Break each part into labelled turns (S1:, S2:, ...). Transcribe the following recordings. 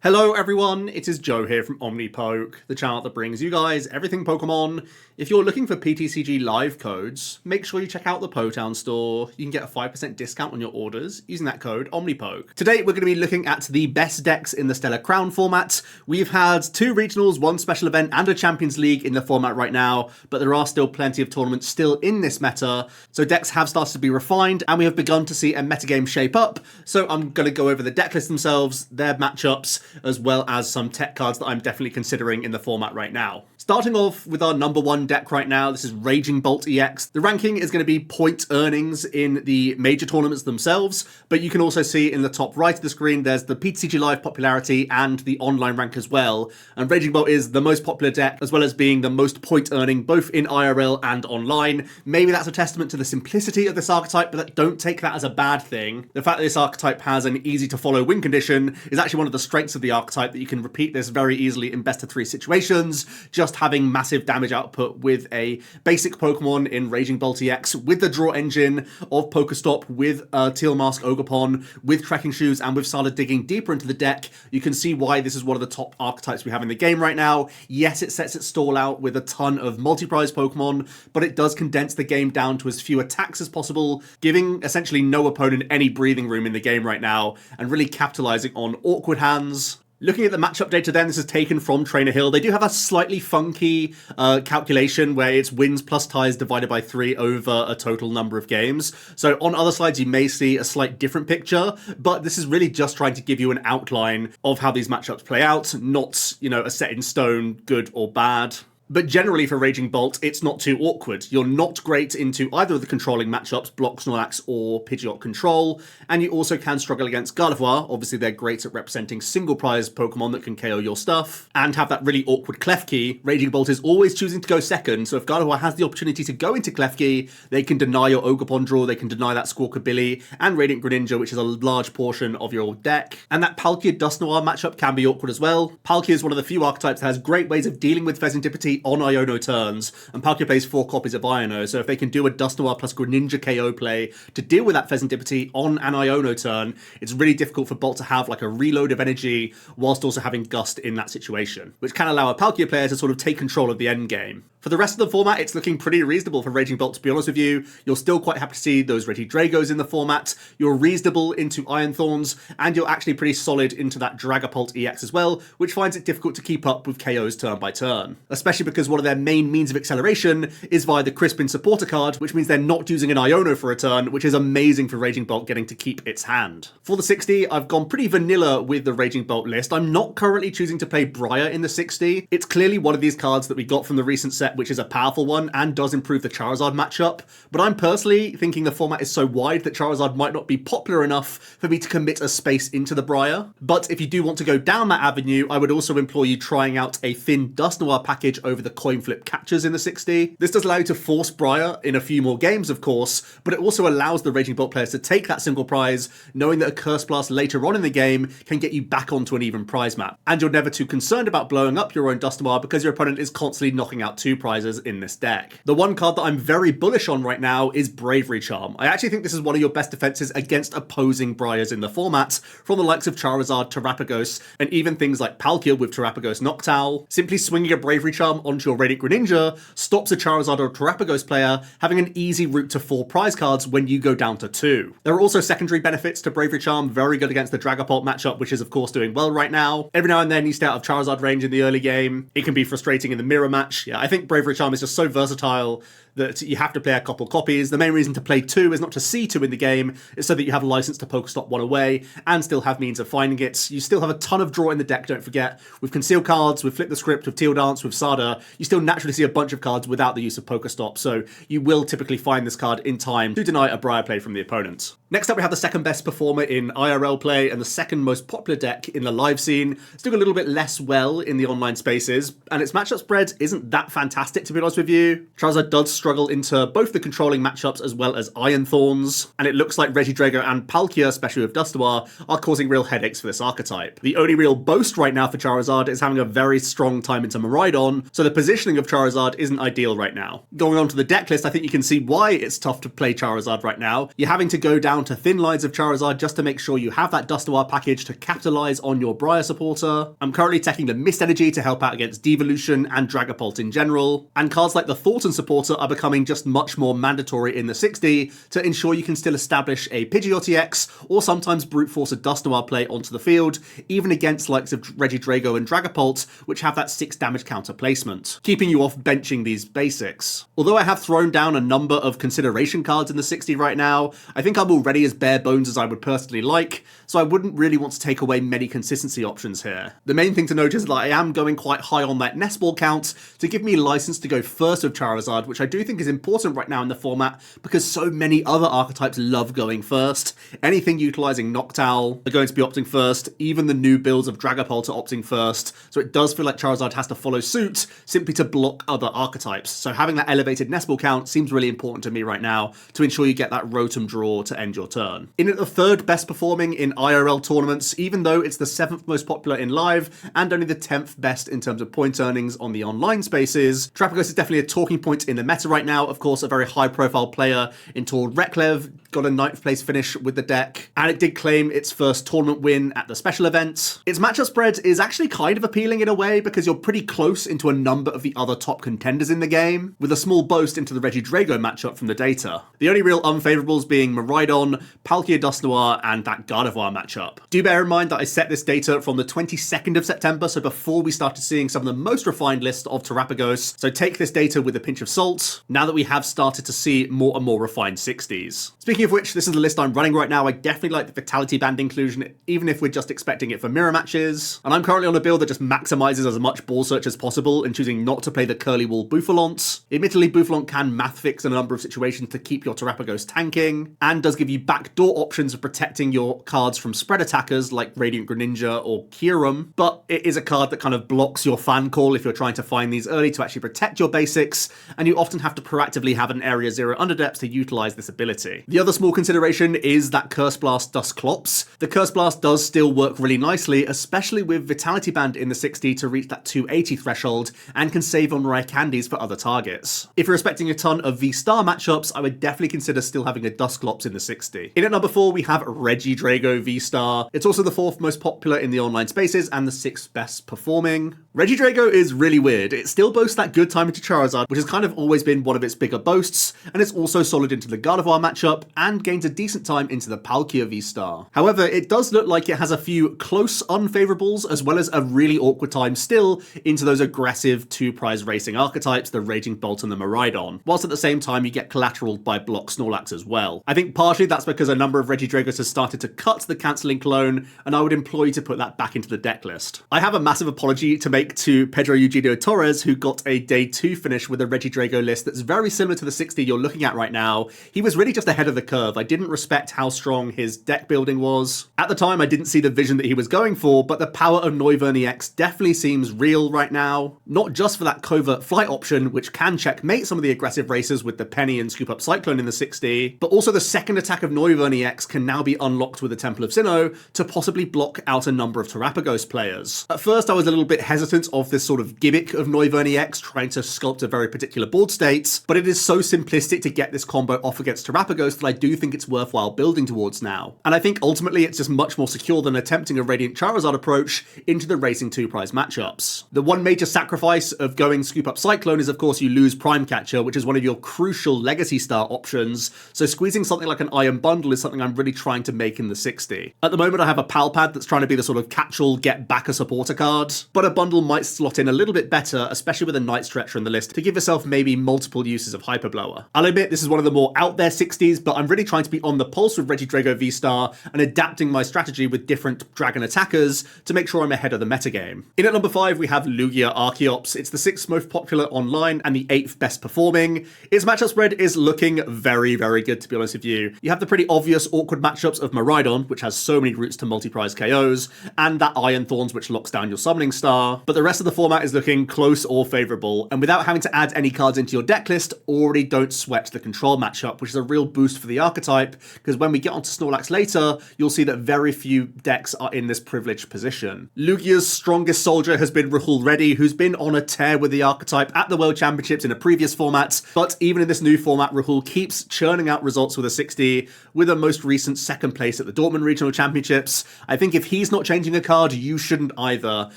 S1: Hello everyone, it is Joe here from OmniPoke, the channel that brings you guys everything Pokemon. If you're looking for PTCG live codes, make sure you check out the Potown store. You can get a 5% discount on your orders using that code OmniPoke. Today we're going to be looking at the best decks in the Stellar Crown format. We've had 2 regionals, 1 special event and a Champions League in the format right now, but there are still plenty of tournaments still in this meta, so decks have started to be refined and we have begun to see a metagame shape up. So I'm going to go over the deck lists themselves, their matchups, as well as some tech cards that I'm definitely considering in the format right now. Starting off with our number 1 deck right now, this is Regidrago EX. The ranking is going to be point earnings in the major tournaments themselves, but you can also see in the top right of the screen there's the PTCG Live popularity and the online rank as well. And Regidrago is the most popular deck, as well as being the most point earning both in IRL and online. Maybe that's a testament to the simplicity of this archetype, but don't take that as a bad thing. The fact that this archetype has an easy to follow win condition is actually one of the strengths of the archetype, that you can repeat this very easily in best of 3 situations, just having massive damage output with a basic Pokemon in Regidrago EX, with the draw engine of Pokestop, with Teal Mask Ogerpon, with Trekking Shoes, and with started digging deeper into the deck. You can see why this is one of the top archetypes we have in the game right now. Yes, it sets its stall out with a ton of multi-prize Pokemon, but it does condense the game down to as few attacks as possible, giving essentially no opponent any breathing room in the game right now, and really capitalizing on awkward hands. Looking at the matchup data then, this is taken from Trainer Hill. They do have a slightly funky calculation where it's wins plus ties divided by 3 over a total number of games. So on other slides, you may see a slight different picture, but this is really just trying to give you an outline of how these matchups play out, not, a set in stone, good or bad. But generally for Raging Bolt, it's not too awkward. You're not great into either of the controlling matchups, Block, Snorlax, or Pidgeot Control, and you also can struggle against Gardevoir. Obviously, they're great at representing single-prize Pokemon that can KO your stuff, and have that really awkward Klefki. Raging Bolt is always choosing to go second, so if Gardevoir has the opportunity to go into Klefki, they can deny your Ogerpon draw, they can deny that Squawkabilly, and Radiant Greninja, which is a large portion of your deck. And that Palkia Dusknoir matchup can be awkward as well. Palkia is one of the few archetypes that has great ways of dealing with Pheasantipity on Iono turns, and Palkia plays 4 copies of Iono, so if they can do a Dusknoir plus Greninja KO play to deal with that Pheasantipity on an Iono turn, it's really difficult for Bolt to have like a reload of energy whilst also having Gust in that situation, which can allow a Palkia player to sort of take control of the end game. For the rest of the format, it's looking pretty reasonable for Raging Bolt, to be honest with you. You're still quite happy to see those Regidragos in the format, you're reasonable into Iron Thorns, and you're actually pretty solid into that Dragapult EX as well, which finds it difficult to keep up with KOs turn by turn. Especially because one of their main means of acceleration is via the Crispin supporter card, which means they're not using an Iono for a turn, which is amazing for Raging Bolt getting to keep its hand. For the 60, I've gone pretty vanilla with the Raging Bolt list. I'm not currently choosing to play Briar in the 60. It's clearly one of these cards that we got from the recent set, which is a powerful one and does improve the Charizard matchup, but I'm personally thinking the format is so wide that Charizard might not be popular enough for me to commit a space into the Briar. But if you do want to go down that avenue, I would also implore you trying out a thin Dusknoir package over the coin flip catchers in the 60. This does allow you to force Briar in a few more games, of course, but it also allows the Raging Bolt players to take that single prize, knowing that a Curse Blast later on in the game can get you back onto an even prize map. And you're never too concerned about blowing up your own Dusknoir because your opponent is constantly knocking out 2 prizes in this deck. The one card that I'm very bullish on right now is Bravery Charm. I actually think this is one of your best defenses against opposing Briars in the format, from the likes of Charizard, Terapagos, and even things like Palkia with Terapagos Noctowl. Simply swinging a Bravery Charm onto your Radiant Greninja stops a Charizard or Terapagos player having an easy route to 4 prize cards when you go down to 2. There are also secondary benefits to Bravery Charm, very good against the Dragapult matchup, which is of course doing well right now. Every now and then you stay out of Charizard range in the early game. It can be frustrating in the mirror match. Yeah, I think Bravery Charm is just so versatile that you have to play a couple copies. The main reason to play 2 is not to see 2 in the game, it's so that you have a license to Pokestop 1 away and still have means of finding it. You still have a ton of draw in the deck, don't forget. With Conceal cards, with Flip the Script, with Teal Dance, with Sada, you still naturally see a bunch of cards without the use of Pokestop, so you will typically find this card in time to deny a Briar play from the opponent. Next up, we have the second best performer in IRL play and the second most popular deck in the live scene. It's doing a little bit less well in the online spaces, and its matchup spread isn't that fantastic, to be honest with you. Charizard does struggle into both the controlling matchups as well as Iron Thorns, and it looks like Regidrago and Palkia, especially with Dustoir, are causing real headaches for this archetype. The only real boast right now for Charizard is having a very strong time into Miraidon, so the positioning of Charizard isn't ideal right now. Going on to the deck list, I think you can see why it's tough to play Charizard right now. You're having to go down to thin lines of Charizard just to make sure you have that Dustoir package to capitalize on your Briar supporter. I'm currently taking the Mist Energy to help out against Devolution and Dragapult in general, and cards like the Thornton supporter are becoming just much more mandatory in the 60 to ensure you can still establish a Pidgeot Ex or sometimes brute force a Dustoir play onto the field, even against likes of Regidrago and Dragapult, which have that 6 damage counter placement, keeping you off benching these basics. Although I have thrown down a number of consideration cards in the 60 right now, I think I'm already as bare bones as I would personally like, so I wouldn't really want to take away many consistency options here. The main thing to note is that I am going quite high on that nest ball count to give me license to go first with Charizard, which I do think is important right now in the format because so many other archetypes love going first. Anything utilizing Noctowl are going to be opting first, even the new builds of Dragapult are opting first, so it does feel like Charizard has to follow suit simply to block other archetypes. So having that elevated nest ball count seems really important to me right now to ensure you get that Rotom draw to end your turn. In at the 3rd best performing in IRL tournaments, even though it's the 7th most popular in live and only the 10th best in terms of point earnings on the online spaces, Terapagos is definitely a talking point in the meta right now. Of course, a very high profile player in Tord Reklev got a 9th place finish with the deck, and it did claim its first tournament win at the special event. Its matchup spread is actually kind of appealing in a way because you're pretty close into a number of the other top contenders in the game, with a small boast into the Regidrago matchup from the data. The only real unfavourables being Miraidon, Palkia Dustoir, and that Gardevoir matchup. Do bear in mind that I set this data from the 22nd of September, so before we started seeing some of the most refined lists of Terapagos, so take this data with a pinch of salt, now that we have started to see more and more refined 60s. Speaking of which, this is the list I'm running right now. I definitely like the Vitality Band inclusion, even if we're just expecting it for mirror matches, and I'm currently on a build that just maximizes as much ball search as possible and choosing not to play the Curly Wall Bouffalont. Admittedly, Bouffalont can math fix in a number of situations to keep your Terapagos tanking, and does give you backdoor options of protecting your cards from spread attackers like Radiant Greninja or Kyurem, but it is a card that kind of blocks your fan call if you're trying to find these early to actually protect your basics, and you often have to proactively have an Area 0 Underdepth to utilize this ability. The other small consideration is that Curse Blast Dusclops. The Curse Blast does still work really nicely, especially with Vitality Band in the 60 to reach that 280 threshold, and can save on rare candies for other targets. If you're expecting a ton of VSTAR matchups, I would definitely consider still having a Dusclops in the 60. In at number 4, we have Regidrago VSTAR. It's also the 4th most popular in the online spaces and the 6th best performing. Regidrago is really weird. It still boasts that good time into Charizard, which has kind of always been one of its bigger boasts, and it's also solid into the Gardevoir matchup, and gains a decent time into the Palkia VSTAR. However, it does look like it has a few close unfavourables, as well as a really awkward time still into those aggressive 2-prize racing archetypes, the Raging Bolt and the Miraidon, whilst at the same time you get collateraled by Block Snorlax as well. I think partially that's because a number of Regidragos has started to cut the cancelling clone, and I would implore you to put that back into the deck list. I have a massive apology to make to Pedro Eugenio Torres, who got a day 2 finish with a Regidrago list that's very similar to the 60 you're looking at right now. He was really just ahead of the curve. I didn't respect how strong his deck building was. At the time, I didn't see the vision that he was going for, but the power of Noivern EX definitely seems real right now. Not just for that covert flight option, which can checkmate some of the aggressive racers with the Penny and Scoop Up Cyclone in the 60, but also the second attack of Noivern EX can now be unlocked with the Temple of Sinnoh to possibly block out a number of Terapagos players. At first, I was a little bit hesitant of this sort of gimmick of Noivern EX trying to sculpt a very particular board state, but it is so simplistic to get this combo off against Terapagos that I do think it's worthwhile building towards now. And I think ultimately it's just much more secure than attempting a Radiant Charizard approach into the racing 2-prize matchups. The one major sacrifice of going Scoop Up Cyclone is of course you lose Prime Catcher, which is one of your crucial Legacy Star options, so squeezing something like an Iron Bundle is something I'm really trying to make in the 60. At the moment I have a Palpad that's trying to be the sort of catch-all get back a supporter card, but a bundle might slot in a little bit better, especially with a Night Stretcher in the list, to give yourself maybe multiple uses of Hyper Blower. I'll admit this is one of the more out there 60s, but I'm really trying to be on the pulse with Regidrago VSTAR and adapting my strategy with different dragon attackers to make sure I'm ahead of the metagame. In at number 5 we have Lugia Archeops. It's the 6th most popular online and the 8th best performing. Its matchup spread is looking very, very good, to be honest with you. You have the pretty obvious awkward matchups of Miraidon, which has so many routes to multi-prize KOs, and that Iron Thorns, which locks down your Summoning Star, but the rest of the format is looking close or favourable, and without having to add any cards into your deck Decklist already don't sweat the control matchup, which is a real boost for the archetype, because when we get onto Snorlax later, you'll see that very few decks are in this privileged position. Lugia's strongest soldier has been Rahul Reddy, who's been on a tear with the archetype at the World Championships in a previous format, but even in this new format, Rahul keeps churning out results with a 60, with a most recent second place at the Dortmund Regional Championships. I think if he's not changing a card, you shouldn't either.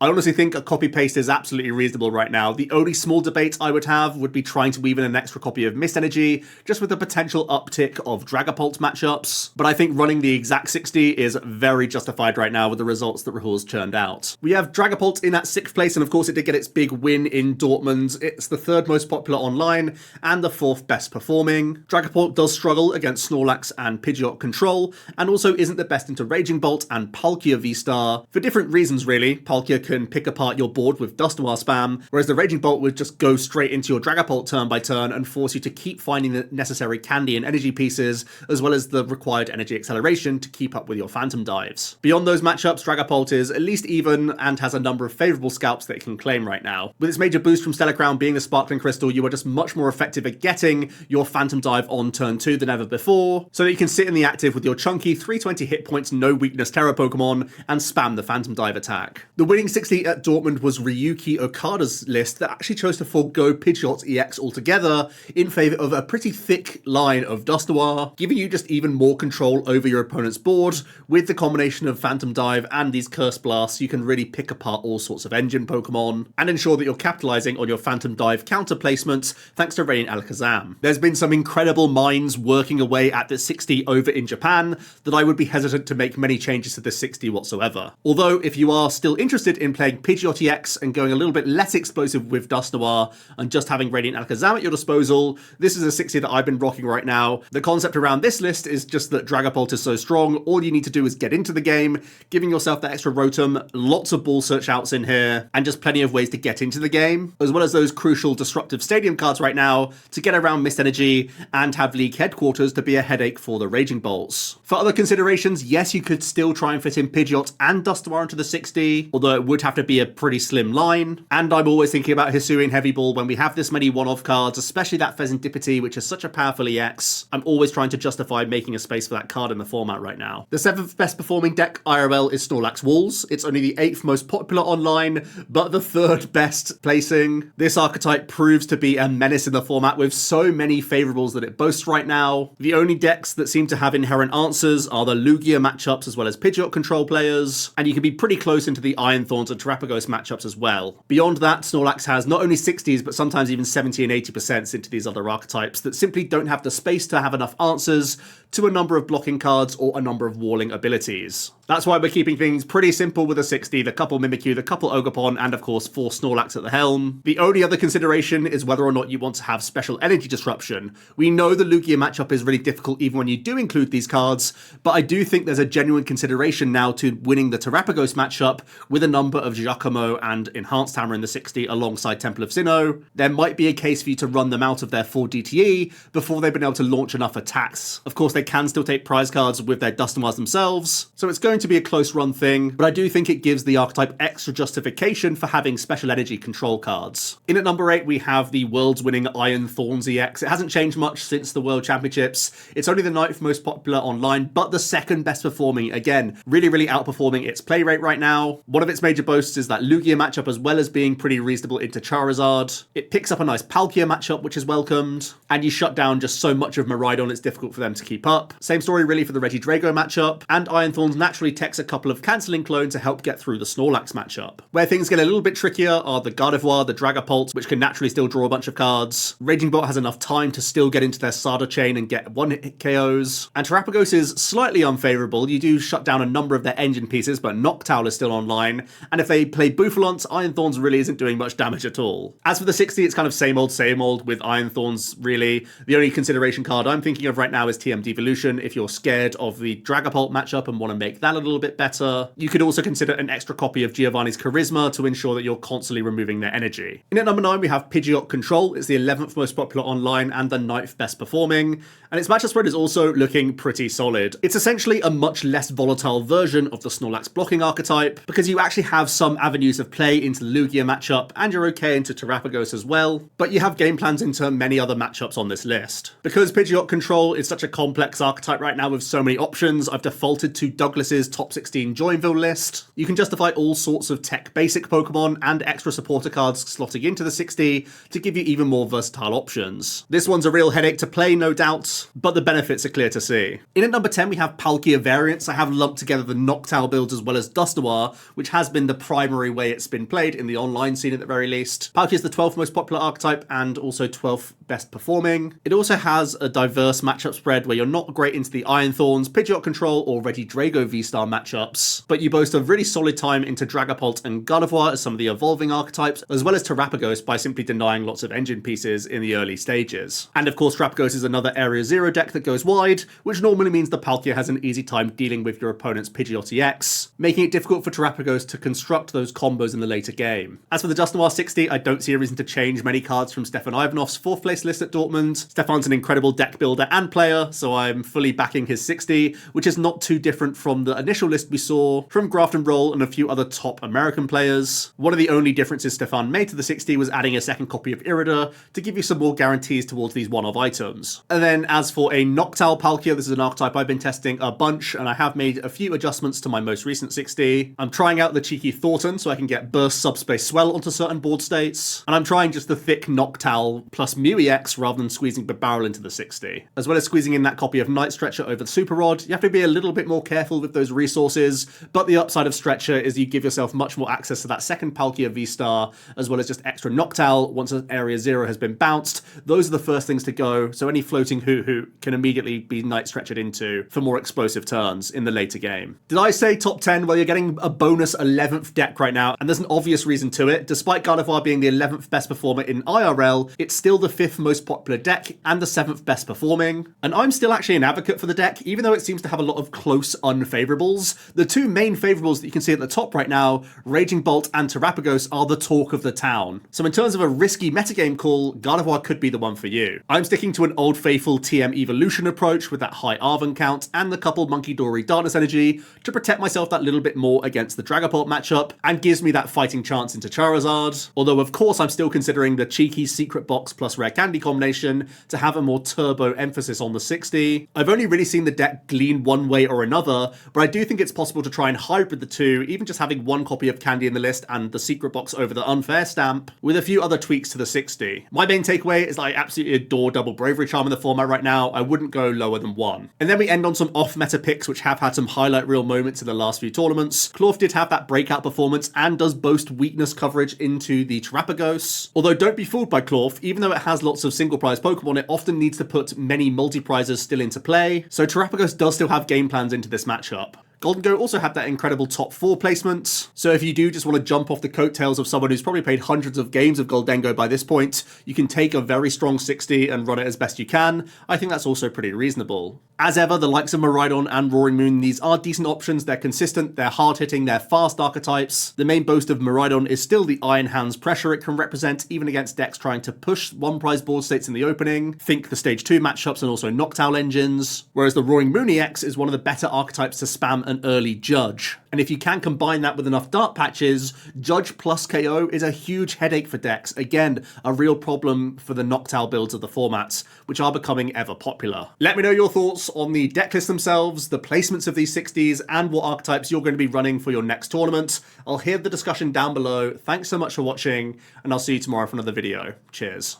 S1: I honestly think a copy-paste is absolutely reasonable right now. The only small debate I would have would be trying to weave in an extra copy of Mist Energy, just with the potential uptick of Dragapult matchups, but I think running the exact 60 is very justified right now with the results that Rahul's churned out. We have Dragapult in at 6th place, and of course it did get its big win in Dortmund. It's the 3rd most popular online, and the 4th best performing. Dragapult does struggle against Snorlax and Pidgeot Control, and also isn't the best into Raging Bolt and Palkia VSTAR, for different reasons really. Palkia can pick apart your board with Dustoir spam, whereas the Raging Bolt would just go straight into your Dragapult turn by turn and force you to keep finding the necessary candy and energy pieces, as well as the required energy acceleration to keep up with your Phantom Dives. Beyond those matchups, Dragapult is at least even and has a number of favourable scalps that it can claim right now. With its major boost from Stellar Crown being the Sparkling Crystal, you are just much more effective at getting your Phantom Dive on turn 2 than ever before, so that you can sit in the active with your chunky 320 hit points, no weakness Terra Pokemon and spam the Phantom Dive attack. The winning 60 at Dortmund was Ryuki Okada's list that actually chose to forego Pidgeot EX altogether in favour of a pretty thick line of Dustoir, giving you just even more control over your opponent's board. With the combination of Phantom Dive and these Curse Blasts, you can really pick apart all sorts of engine Pokemon and ensure that you're capitalising on your Phantom Dive counter placements thanks to Radiant Alakazam. There's been some incredible minds working away at the 60 over in Japan that I would be hesitant to make many changes to the 60 whatsoever. Although if you are still interested in playing Pidgeot EX and going a little bit less explosive with Dustoir and just having Radiant Alakazam at your disposal, this is a 60 that I've been rocking right now. The concept around this list is just that Dragapult is so strong, all you need to do is get into the game, giving yourself that extra Rotom, lots of ball search outs in here, and just plenty of ways to get into the game, as well as those crucial disruptive stadium cards right now to get around Mist Energy and have League headquarters to be a headache for the Raging Bolts. For other considerations, yes, you could still try and fit in Pidgeot and Dustoir into the 60, although it would have to be a pretty slim line, and I'm always thinking about Hisuian Heavy Ball when we have this many one-off cards, especially that Pheasantipity, which is such a powerful EX. I'm always trying to justify making a space for that card in the format right now. The 7th best performing deck IRL is Snorlax Walls. It's only the 8th most popular online, but the 3rd best placing. This archetype proves to be a menace in the format with so many favourables that it boasts right now. The only decks that seem to have inherent answers are the Lugia matchups as well as Pidgeot Control players, and you can be pretty close into the Iron Thorns and Terapagos matchups as well. Beyond that, Snorlax has not only 60s but sometimes even 70 and 80% into these other archetypes that simply don't have the space to have enough answers to a number of blocking cards or a number of walling abilities. That's why we're keeping things pretty simple with a 60, the couple Mimikyu, the couple Ogerpon, and of course 4 Snorlax at the helm. The only other consideration is whether or not you want to have special energy disruption. We know the Lugia matchup is really difficult even when you do include these cards, but I do think there's a genuine consideration now to winning the Terapagos matchup with a number of Giacomo and Enhanced Hammer in the 60 alongside Temple of Sinnoh. There might be a case for you to run them out of their full DTE before they've been able to launch enough attacks. Of course, they can still take prize cards with their Dustoirs themselves, so it's going to be a close run thing, but I do think it gives the archetype extra justification for having special energy control cards. In at number 8, we have the world's winning Iron Thorns EX. It hasn't changed much since the World Championships. It's only the 9th most popular online, but the 2nd best performing. Again, really outperforming its play rate right now. One of its major boasts is that Lugia matchup, as well as being pretty reasonable into Charizard. It picks up a nice Palkia matchup, which is welcomed, and you shut down just so much of Miraidon it's difficult for them to keep up. Same story really for the Regidrago matchup, and Iron Thorns naturally techs a couple of cancelling clone to help get through the Snorlax matchup. Where things get a little bit trickier are the Gardevoir, the Dragapult, which can naturally still draw a bunch of cards. Raging Bolt has enough time to still get into their Sada chain and get one-hit KOs. And Terapagos is slightly unfavourable. You do shut down a number of their engine pieces, but Noctowl is still online, and if they play Bouffalont, Iron Thorns really isn't doing much damage at all. As for the 60, it's kind of same old with Iron Thorns, really. The only consideration card I'm thinking of right now is TM Devolution, if you're scared of the Dragapult matchup and want to make that out a little bit better. You could also consider an extra copy of Giovanni's Charisma to ensure that you're constantly removing their energy. In at number 9, we have Pidgeot Control. It's the 11th most popular online and the 9th best performing, and its matchup spread is also looking pretty solid. It's essentially a much less volatile version of the Snorlax blocking archetype, because you actually have some avenues of play into the Lugia matchup, and you're okay into Terapagos as well, but you have game plans into many other matchups on this list. Because Pidgeot Control is such a complex archetype right now with so many options, I've defaulted to Douglas's top 16 Joinville list. You can justify all sorts of tech basic Pokemon and extra supporter cards slotting into the 60 to give you even more versatile options. This one's a real headache to play, no doubt, but the benefits are clear to see. In at number 10, we have Palkia Variants. I have lumped together the Noctowl builds as well as Dustoir, which has been the primary way it's been played in the online scene at the very least. Palkia is the 12th most popular archetype and also 12th best performing. It also has a diverse matchup spread where you're not great into the Iron Thorns, Pidgeot Control, or Regidrago VSTAR matchups, but you boast a really solid time into Dragapult and Gardevoir as some of the evolving archetypes, as well as Terapagos by simply denying lots of engine pieces in the early stages. And of course, Terapagos is another Area 0 deck that goes wide, which normally means the Palkia has an easy time dealing with your opponent's Pidgeot Ex, making it difficult for Terapagos to construct those combos in the later game. As for the Dustoir 60, I don't see a reason to change many cards from Stefan Ivanov's 4th place list at Dortmund. Stefan's an incredible deck builder and player, so I'm fully backing his 60, which is not too different from the initial list we saw from Graft and Roll and a few other top American players. One of the only differences Stefan made to the 60 was adding a second copy of Irida to give you some more guarantees towards these one-off items. And then as for a Noctowl Palkia, this is an archetype I've been testing a bunch, and I have made a few adjustments to my most recent 60. I'm trying out the cheeky Thornton so I can get Burst Subspace Swell onto certain board states, and I'm trying just the thick Noctowl plus Mew EX rather than squeezing Barrel into the 60. As well as squeezing in that copy of Night Stretcher over the Super Rod, you have to be a little bit more careful with those resources, but the upside of Stretcher is you give yourself much more access to that second Palkia V-Star, as well as just extra Noctowl once an Area 0 has been bounced. Those are the first things to go, so any floating Hoo-Hoo can immediately be Night Stretchered into for more explosive turns in the later game. Did I say top 10? Well, you're getting a bonus 11th deck right now, and there's an obvious reason to it. Despite Gardevoir being the 11th best performer in IRL, it's still the 5th most popular deck and the 7th best performing. And I'm still actually an advocate for the deck, even though it seems to have a lot of close unfavorables. The two main favorables that you can see at the top right now, Raging Bolt and Terapagos, are the talk of the town. So in terms of a risky metagame call, Gardevoir could be the one for you. I'm sticking to an old faithful TM evolution approach with that high Arven count and the couple Monkey Dory Darkness energy to protect myself that little bit more against the Dragapult matchup, and gives me that fighting chance into Charizard. Although of course I'm still considering the cheeky Secret Box plus Rare Candy combination to have a more turbo emphasis on the 60. I've only really seen the deck glean one way or another, but I do think it's possible to try and hybrid the two, even just having one copy of Candy in the list and the Secret Box over the Unfair stamp, with a few other tweaks to the 60. My main takeaway is that I absolutely adore Double Bravery Charm in the format right now. I wouldn't go lower than 1. And then we end on some off-meta picks which have had some highlight reel moments in the last few tournaments. Clorf did have that breakout performance and does boast weakness coverage into the Terapagos. Although don't be fooled by Clorf, even though it has lots of single prize Pokemon, it often needs to put many multi-prizes still into play, so Terapagos does still have game plans into this matchup. Golden Go also had that incredible top 4 placement, so if you do just want to jump off the coattails of someone who's probably played hundreds of games of Goldengo by this point, you can take a very strong 60 and run it as best you can. I think that's also pretty reasonable. As ever, the likes of Miraidon and Roaring Moon, these are decent options. They're consistent, they're hard-hitting, they're fast archetypes. The main boast of Miraidon is still the Iron Hands pressure it can represent, even against decks trying to push one prize board states in the opening. Think the Stage 2 matchups and also Noctowl engines. Whereas the Roaring Moon EX is one of the better archetypes to spam an early Judge. And if you can combine that with enough Dark Patches, Judge plus KO is a huge headache for decks. Again, a real problem for the Noctowl builds of the formats, which are becoming ever popular. Let me know your thoughts on the deck lists themselves, the placements of these 60s, and what archetypes you're going to be running for your next tournament. I'll hear the discussion down below. Thanks so much for watching, and I'll see you tomorrow for another video. Cheers.